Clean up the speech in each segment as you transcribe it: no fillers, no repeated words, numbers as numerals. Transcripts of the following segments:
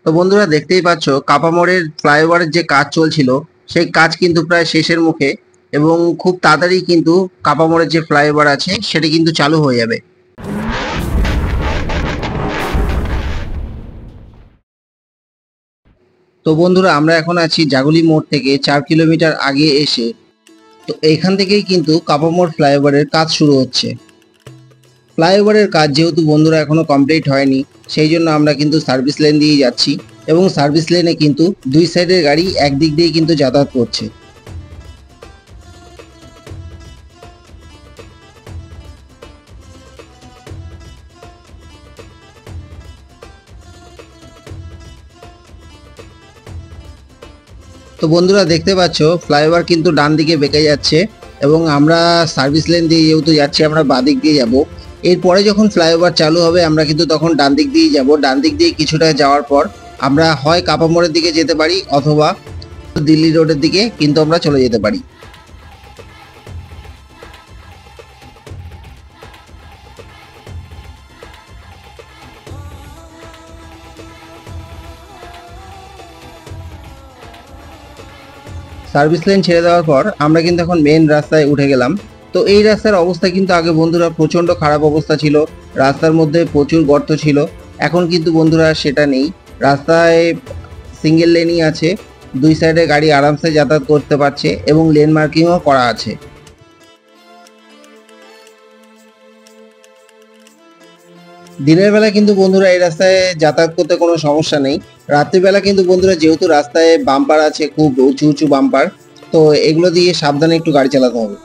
তো বন্ধুরা দেখতেই পাচ্ছ কাপামোড়ের ফ্লাইওভারের যে কাজ চলছিল সেই কাজ কিন্তু প্রায় শেষের মুখে এবং খুব তাড়াতাড়ি কিন্তু কাপামোড়ের যে ফ্লাইওভার আছে সেটা কিন্তু চালু হয়ে যাবে। তো বন্ধুরা আমরা এখন আছি জাগুলি মোড় থেকে 4 কিলোমিটার আগে এসে। তো এখান থেকেই কিন্তু কাপামোড় ফ্লাইওভারের কাজ শুরু হচ্ছে। ফ্লাইওভারের কাজ যেহেতু বন্ধুরা এখনো কমপ্লিট হয়নি, সেই জন্য আমরা কিন্তু সার্ভিস লেন দিয়ে যাচ্ছি এবং সার্ভিস লেনে কিন্তু দুই সাইডের গাড়ি একদিক দিয়ে কিন্তু যাতায়াত করছে। তো বন্ধুরা দেখতে পাচ্ছ ফ্লাইওভার কিন্তু ডান দিকে বেঁকে যাচ্ছে এবং আমরা সার্ভিস লেন দিয়ে যেহেতু যাচ্ছি আমরা বাঁ দিক দিয়ে যাব। এরপরে যখন ফ্লাইওভার চালু হবে আমরা কিন্তু তখন ডান দিক দিয়ে যাব। ডান দিক দিয়ে কিছুটা যাওয়ার পর আমরা হয় কাপামোড়ের দিকে যেতে পারি অথবা দিল্লি রোডের দিকে কিন্তু আমরা চলে যেতে পারি। সার্ভিস লাইন ছেড়ে দেওয়ার পর আমরা কিন্তু এখন মেন রাস্তায় উঠে গেলাম। তো এই রাস্তার অবস্থা কিন্তু আগে বন্ধুরা প্রচণ্ড খারাপ অবস্থা ছিল, রাস্তার মধ্যে প্রচুর গর্ত ছিল। এখন কিন্তু বন্ধুরা সেটা নেই, রাস্তায় সিঙ্গেল লেনই আছে, দুই সাইডে গাড়ি আরামসে যাতায়াত করতে পারছে এবং লেন মার্কিংও করা আছে। দিনের বেলা কিন্তু বন্ধুরা এই রাস্তায় যাতায়াত করতে কোনো সমস্যা নেই। রাত্রিবেলা কিন্তু বন্ধুরা যেহেতু রাস্তায় বাম্পার আছে, খুব উঁচু উঁচু বাম্পার, তো এগুলো দিয়ে সাবধানে একটু গাড়ি চালাতে হবে।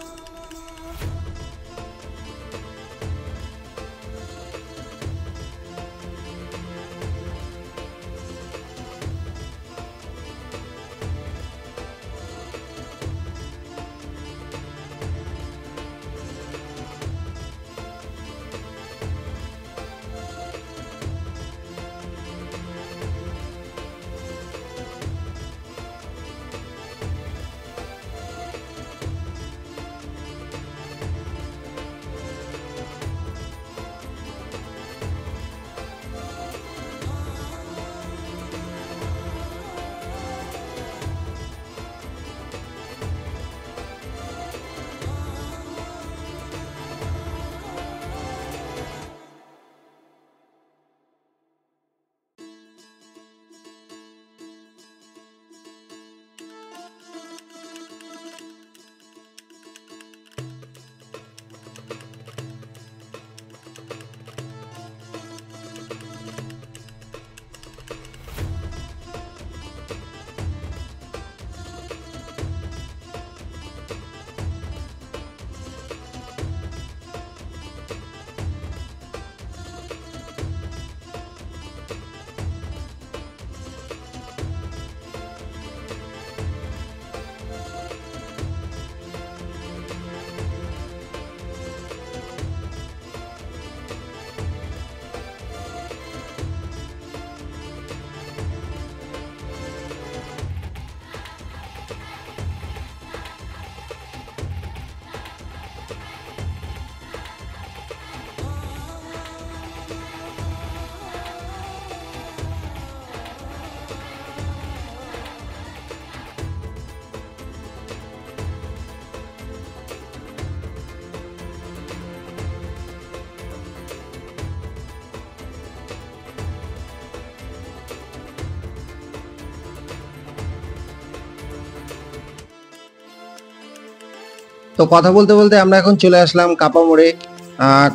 তো কথা বলতে বলতে আমরা এখন চলে আসলাম কাপামোড়ে।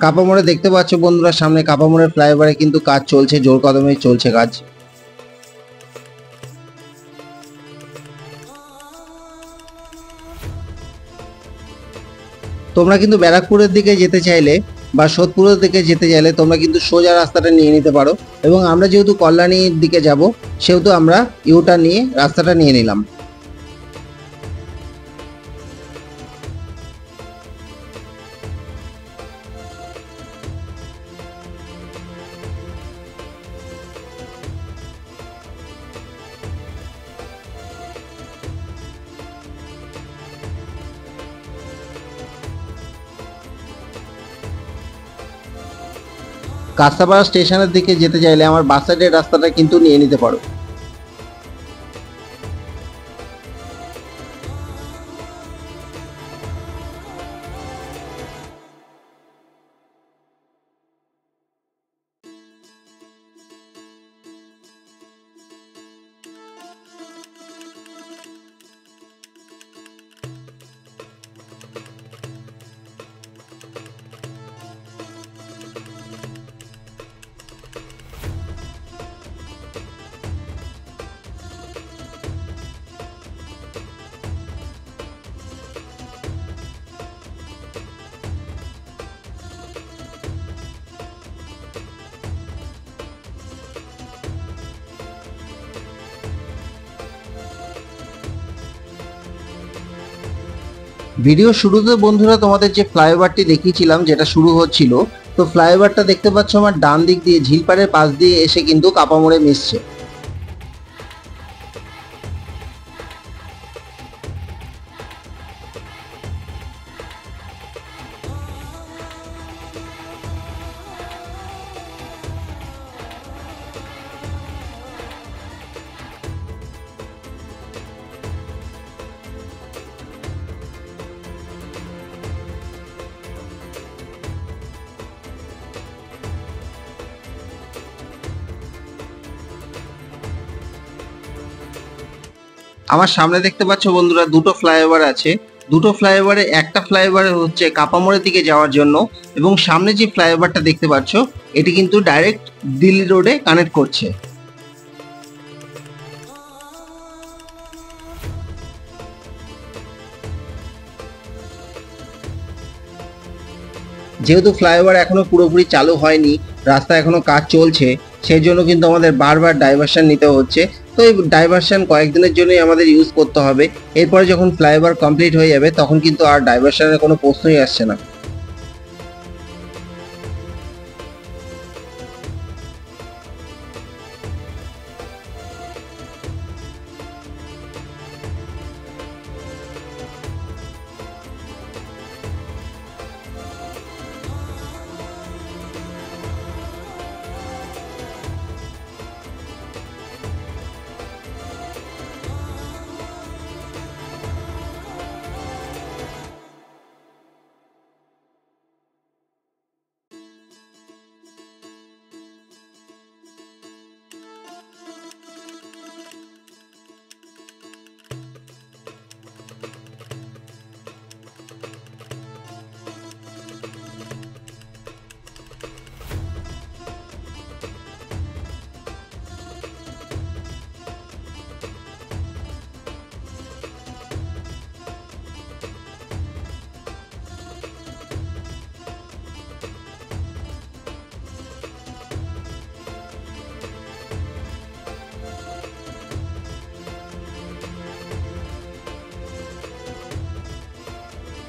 কাপামোড়ে দেখতে পাচ্ছ বন্ধুরা সামনে কাপামোড়ের ফ্লাইওভারে কিন্তু কাজ চলছে, জোর কদমে চলছে কাজ। তোমরা কিন্তু ব্যারাকপুরের দিকে যেতে চাইলে বা সোদপুরের দিকে যেতে চাইলে তোমরা কিন্তু সোজা রাস্তাটা নিয়ে নিতে পারো এবং আমরা যেহেতু কল্যাণীর দিকে যাব সেহেতু আমরা ইউটার্ন নিয়ে রাস্তাটা নিয়ে নিলাম। কাঁচরাপাড়া স্টেশনের দিকে যেতে চাইলে আমার বাস সাইডের রাস্তাটা কিন্তু নিয়ে নিতে পারো। ভিডিও শুরুতে বন্ধুরা তোমাদের যে ফ্লাইওভারটি দেখিয়েছিলাম যেটা শুরু হচ্ছিল, তো ফ্লাইওভারটা দেখতে পাচ্ছ আমার ডান দিক দিয়ে ঝিলপাড়ের পাশ দিয়ে এসে কিন্তু কাপামোড়ে মিশছে। আমার সামনে দেখতে পাচ্ছ বন্ধুরা দুটো ফ্লাইওভার আছে। দুটো ফ্লাইওভারে একটা ফ্লাইওভার হচ্ছে কাপামোড়ের দিকে যাওয়ার জন্য, এবং সামনে যে ফ্লাইওভারটা দেখতে পাচ্ছ এটি কিন্তু ডাইরেক্ট দিল্লি রোডে কানেক্ট করছে। যেহেতু ফ্লাইওভার এখনো পুরোপুরি চালু হয়নি, রাস্তা এখনো কাজ চলছে, সেই জন্য কিন্তু আমাদের বারবার ডাইভারশন নিতে হচ্ছে। তো এই ডাইভারশন কয়েকদিনের জন্যই আমাদের ইউজ করতে হবে। এরপরে যখন ফ্লাইওভার কমপ্লিট হয়ে যাবে তখন কিন্তু আর ডাইভারশনের কোনো প্রশ্নই আসছে না।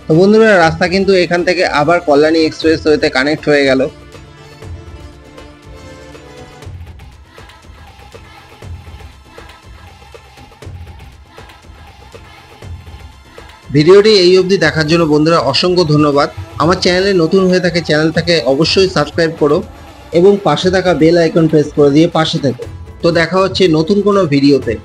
তো বন্ধুরা রাস্তা কিন্তু এখান থেকে আবার কল্যাণী এক্সপ্রেস ওয়েতে কানেক্ট হয়ে গেল। ভিডিওটি এই অবধি দেখার জন্য বন্ধুরা অসংখ্য ধন্যবাদ। আমার চ্যানেলে নতুন হয়ে থাকে চ্যানেলটাকে অবশ্যই সাবস্ক্রাইব করো এবং পাশে থাকা বেল আইকন প্রেস করে দিয়ে পাশে থেকো। তো দেখা হচ্ছে নতুন কোনো ভিডিওতে।